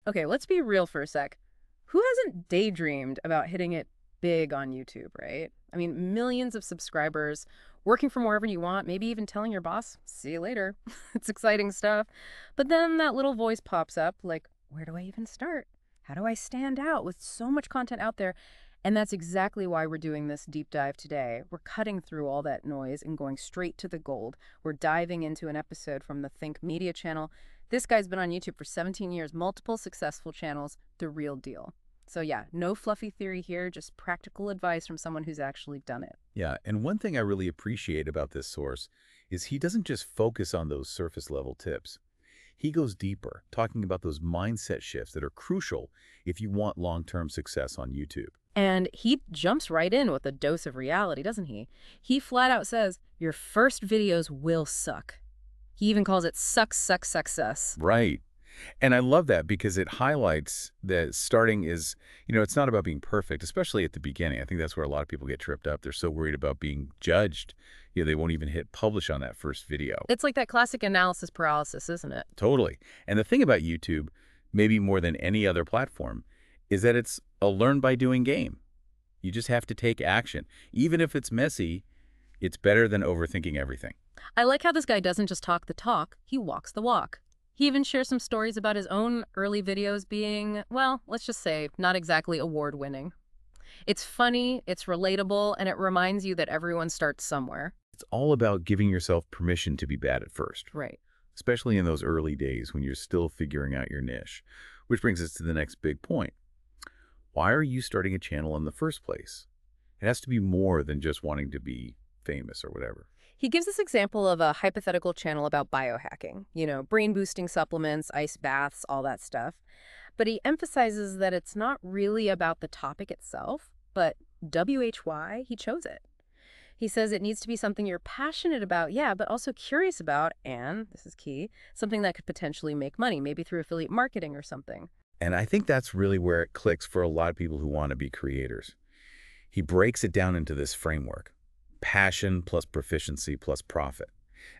Okay, let's be real for a sec. Who hasn't daydreamed about hitting it big on YouTube, right? I mean, millions of subscribers, working from wherever you want, maybe even telling your boss, see you later. It's exciting stuff. But then that little voice pops up like, where do I even start? How do I stand out with so much content out there? And that's exactly why we're doing this deep dive today. We're cutting through all that noise and going straight to the gold. We're diving into an episode from the Think Media channel. This guy's been on YouTube for 17 years, multiple successful channels, the real deal. So yeah, no fluffy theory here, just practical advice from someone who's actually done it. Yeah, and one thing I really appreciate about this source is he doesn't just focus on those surface level tips. He goes deeper, talking about those mindset shifts that are crucial if you want long-term success on YouTube. And he jumps right in with a dose of reality, doesn't he? He flat out says, your first videos will suck. He even calls it success. Right. And I love that because it highlights that starting is, it's not about being perfect, especially at the beginning. I think that's where a lot of people get tripped up. They're so worried about being judged. They won't even hit publish on that first video. It's like that classic analysis paralysis, isn't it? Totally. And the thing about YouTube, maybe more than any other platform, is that it's a learn by doing game. You just have to take action. Even if it's messy, it's better than overthinking everything. I like how this guy doesn't just talk the talk, he walks the walk. He even shares some stories about his own early videos being, well, let's just say, not exactly award-winning. It's funny, it's relatable, and it reminds you that everyone starts somewhere. It's all about giving yourself permission to be bad at first. Right. Especially in those early days when you're still figuring out your niche. Which brings us to the next big point. Why are you starting a channel in the first place? It has to be more than just wanting to be famous or whatever. He gives this example of a hypothetical channel about biohacking, brain-boosting supplements, ice baths, all that stuff. But he emphasizes that it's not really about the topic itself, but why he chose it. He says it needs to be something you're passionate about, yeah, but also curious about, and, this is key, something that could potentially make money, maybe through affiliate marketing or something. And I think that's really where it clicks for a lot of people who want to be creators. He breaks it down into this framework. Passion plus proficiency plus profit.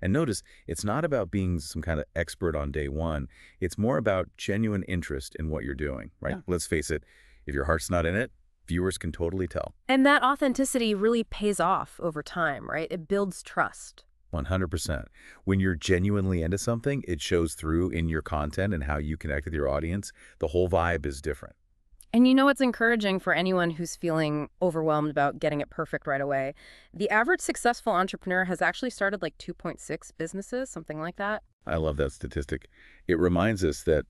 And notice, it's not about being some kind of expert on day one. It's more about genuine interest in what you're doing, right? Yeah. Let's face it, if your heart's not in it, viewers can totally tell. And that authenticity really pays off over time, right? It builds trust. 100%. When you're genuinely into something, it shows through in your content and how you connect with your audience. The whole vibe is different. And what's encouraging for anyone who's feeling overwhelmed about getting it perfect right away? The average successful entrepreneur has actually started like 2.6 businesses, something like that. I love that statistic. It reminds us that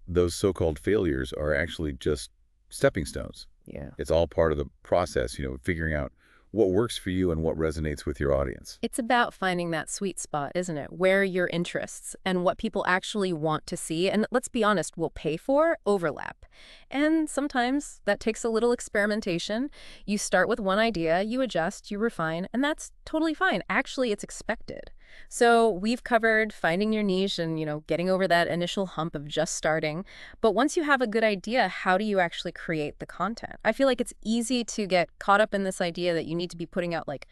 those so-called failures are actually just stepping stones. Yeah. It's all part of the process, figuring out what works for you and what resonates with your audience. It's about finding that sweet spot, isn't it? Where your interests and what people actually want to see, and let's be honest, will pay for, overlap. And sometimes that takes a little experimentation. You start with one idea, you adjust, you refine, and that's totally fine. Actually, it's expected. So we've covered finding your niche and, getting over that initial hump of just starting. But once you have a good idea, how do you actually create the content? I feel like it's easy to get caught up in this idea that you need to be putting out like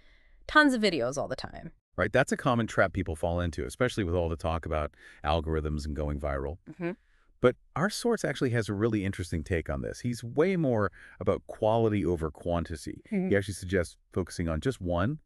tons of videos all the time. Right? That's a common trap people fall into, especially with all the talk about algorithms and going viral. Mm-hmm. But our source actually has a really interesting take on this. He's way more about quality over quantity. Mm-hmm. He actually suggests focusing on just one,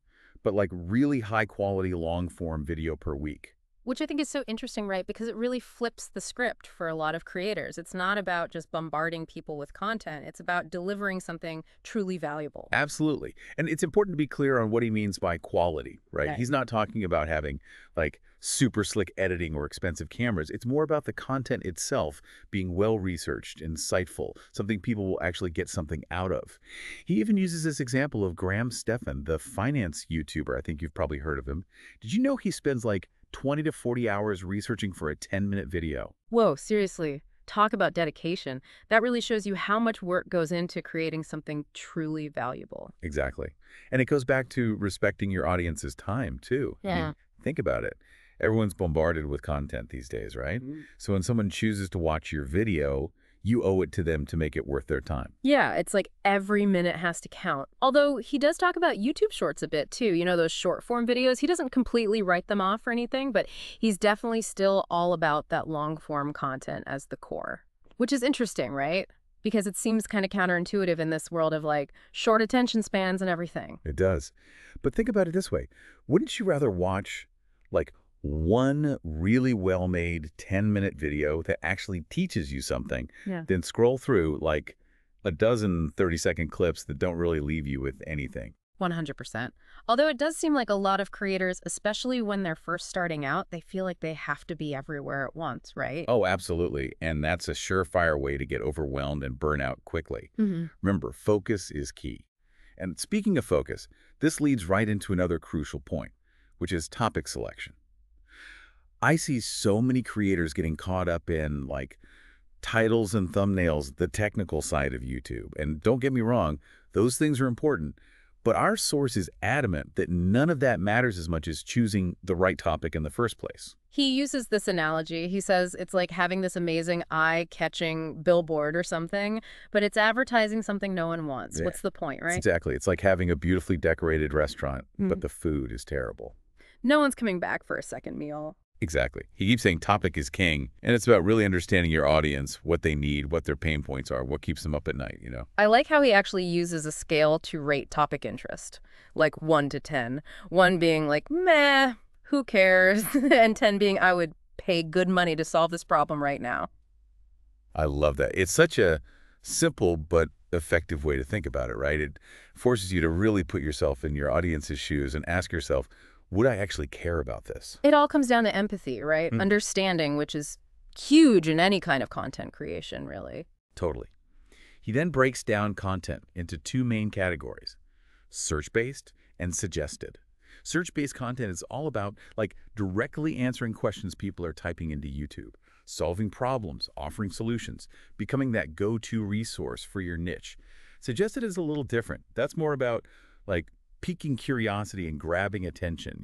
but like really high quality long form video per week. Which I think is so interesting, right? Because it really flips the script for a lot of creators. It's not about just bombarding people with content. It's about delivering something truly valuable. Absolutely. And it's important to be clear on what he means by quality, right? Right. He's not talking about having like super slick editing or expensive cameras. It's more about the content itself being well-researched, insightful, something people will actually get something out of. He even uses this example of Graham Stephan, the finance YouTuber. I think you've probably heard of him. Did you know he spends like 20 to 40 hours researching for a 10-minute video? Whoa, seriously. Talk about dedication. That really shows you how much work goes into creating something truly valuable. Exactly. And it goes back to respecting your audience's time, too. I mean, think about it. Everyone's bombarded with content these days, right? Mm-hmm. So when someone chooses to watch your video, you owe it to them to make it worth their time. Yeah, it's like every minute has to count. Although he does talk about YouTube Shorts a bit too. Those short form videos. He doesn't completely write them off or anything, but he's definitely still all about that long form content as the core. Which is interesting, right? Because it seems kind of counterintuitive in this world of like short attention spans and everything. It does. But think about it this way. Wouldn't you rather watch like one really well-made 10-minute video that actually teaches you something Yeah. than scroll through like a dozen 30-second clips that don't really leave you with anything? 100%. Although it does seem like a lot of creators, especially when they're first starting out, they feel like they have to be everywhere at once, right? Oh, absolutely. And that's a surefire way to get overwhelmed and burn out quickly. Hmm. Remember, focus is key. And speaking of focus, this leads right into another crucial point, which is topic selection. I see so many creators getting caught up in like titles and thumbnails, the technical side of YouTube. And don't get me wrong, those things are important. But our source is adamant that none of that matters as much as choosing the right topic in the first place. He uses this analogy. He says it's like having this amazing eye-catching billboard or something, but it's advertising something no one wants. Yeah. What's the point, right? Exactly. It's like having a beautifully decorated restaurant, Mhm. but the food is terrible. No one's coming back for a second meal. Exactly. He keeps saying topic is king, and it's about really understanding your audience, what they need, what their pain points are, what keeps them up at night, you know? I like how he actually uses a scale to rate topic interest, like 1 to 10. 1 being like, meh, who cares? And 10 being, I would pay good money to solve this problem right now. I love that. It's such a simple but effective way to think about it, right? It forces you to really put yourself in your audience's shoes and ask yourself, would I actually care about this? It all comes down to empathy, right? Mm. Understanding, which is huge in any kind of content creation, really. Totally. He then breaks down content into two main categories, search-based and suggested. Search-based content is all about like directly answering questions people are typing into YouTube, solving problems, offering solutions, becoming that go-to resource for your niche. Suggested is a little different. That's more about like piquing curiosity and grabbing attention.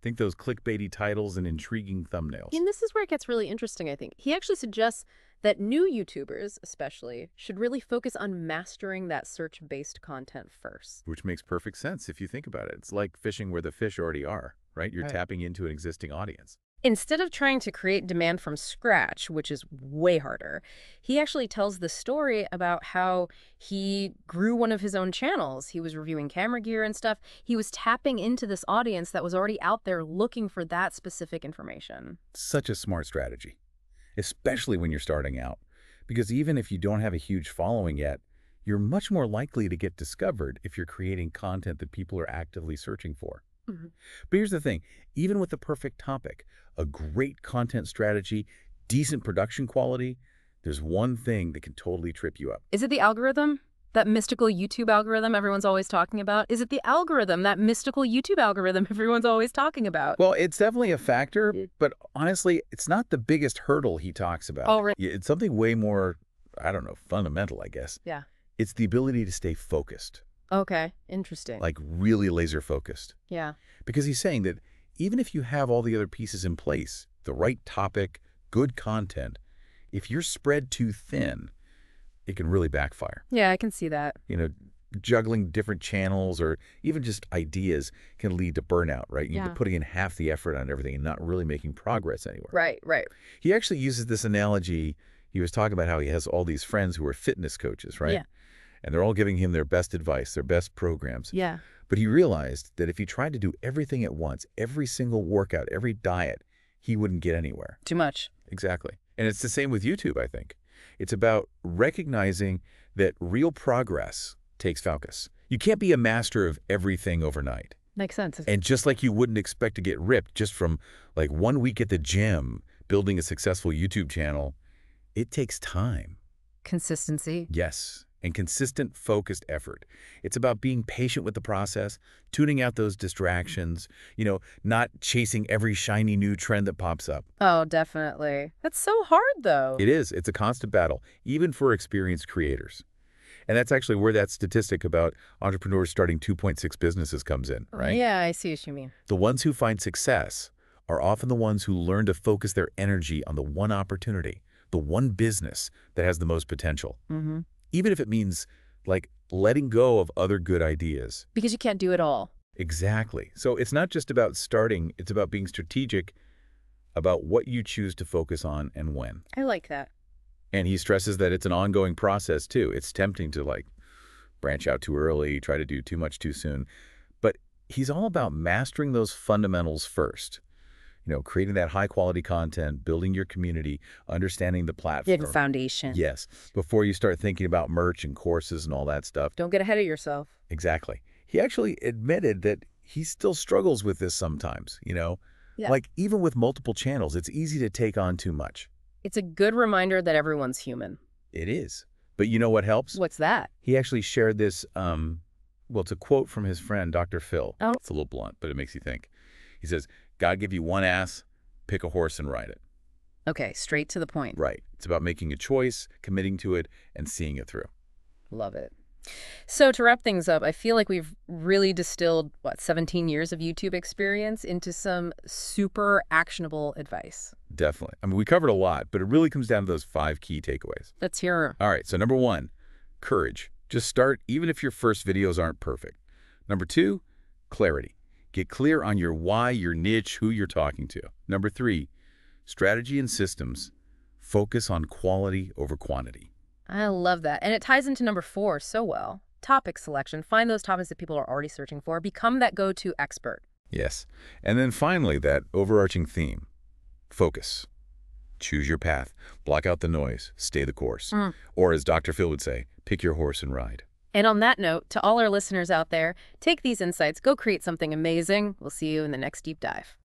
Think those clickbaity titles and intriguing thumbnails. And this is where it gets really interesting, I think. He actually suggests that new YouTubers, especially, should really focus on mastering that search-based content first. Which makes perfect sense if you think about it. It's like fishing where the fish already are, right? You're Right. tapping into an existing audience. Instead of trying to create demand from scratch, which is way harder, he actually tells the story about how he grew one of his own channels. He was reviewing camera gear and stuff. He was tapping into this audience that was already out there looking for that specific information. Such a smart strategy, especially when you're starting out. Because even if you don't have a huge following yet, you're much more likely to get discovered if you're creating content that people are actively searching for. Mhm. But here's the thing, even with the perfect topic, a great content strategy, decent production quality, there's one thing that can totally trip you up. Is it the algorithm? That mystical YouTube algorithm everyone's always talking about? Is it the algorithm, that mystical YouTube algorithm everyone's always talking about? Well, it's definitely a factor, Yeah. but honestly, it's not the biggest hurdle he talks about. Oh, really? Yeah, it's something way more, I don't know, fundamental, I guess. Yeah. It's the ability to stay focused, Okay, interesting. like really laser focused. Yeah. Because he's saying that even if you have all the other pieces in place, the right topic, good content, if you're spread too thin, it can really backfire. Yeah, I can see that. Juggling different channels or even just ideas can lead to burnout, right? You're Yeah. putting in half the effort on everything and not really making progress anywhere. Right, right. He actually uses this analogy. He was talking about how he has all these friends who are fitness coaches, right? Yeah. And they're all giving him their best advice, their best programs. Yeah. But he realized that if he tried to do everything at once, every single workout, every diet, he wouldn't get anywhere. Too much. Exactly. And it's the same with YouTube, I think. It's about recognizing that real progress takes focus. You can't be a master of everything overnight. Makes sense. And just like you wouldn't expect to get ripped just from like 1 week at the gym, building a successful YouTube channel, it takes time. Consistency. Yes. And consistent, focused effort. It's about being patient with the process, tuning out those distractions, not chasing every shiny new trend that pops up. Oh, definitely. That's so hard, though. It is. It's a constant battle, even for experienced creators. And that's actually where that statistic about entrepreneurs starting 2.6 businesses comes in, right? Yeah, I see what you mean. The ones who find success are often the ones who learn to focus their energy on the one opportunity, the one business that has the most potential. Mm-hmm. Even if it means like letting go of other good ideas. Because you can't do it all. Exactly. So it's not just about starting, it's about being strategic about what you choose to focus on and when. I like that. And he stresses that it's an ongoing process, too. It's tempting to, like, branch out too early, try to do too much too soon. But he's all about mastering those fundamentals first. Creating that high-quality content, building your community, understanding the Big platform. foundation. Yes, before you start thinking about merch and courses and all that stuff. Don't get ahead of yourself. Exactly. He actually admitted that he still struggles with this sometimes. Yeah. Like, even with multiple channels, it's easy to take on too much. It's a good reminder that everyone's human. It is. But you know what helps? What's that? He actually shared this, it's a quote from his friend, Dr. Phil. Oh. It's a little blunt, but it makes you think. He says, God give you one ass, pick a horse and ride it. Okay, straight to the point. Right. It's about making a choice, committing to it, and seeing it through. Love it. So to wrap things up, I feel like we've really distilled, 17 years of YouTube experience into some super actionable advice. Definitely. I mean, we covered a lot, but it really comes down to those 5 key takeaways. Let's hear. All right, so number 1, courage. Just start even if your first videos aren't perfect. Number 2, clarity. Get clear on your why, your niche, who you're talking to. Number 3, strategy and systems. Focus on quality over quantity. I love that. And it ties into number 4 so well. Topic selection. Find those topics that people are already searching for. Become that go-to expert. Yes. And then finally, that overarching theme. Focus. Choose your path. Block out the noise. Stay the course. Or as Dr. Phil would say, pick your horse and ride. And on that note, to all our listeners out there, take these insights, go create something amazing. We'll see you in the next deep dive.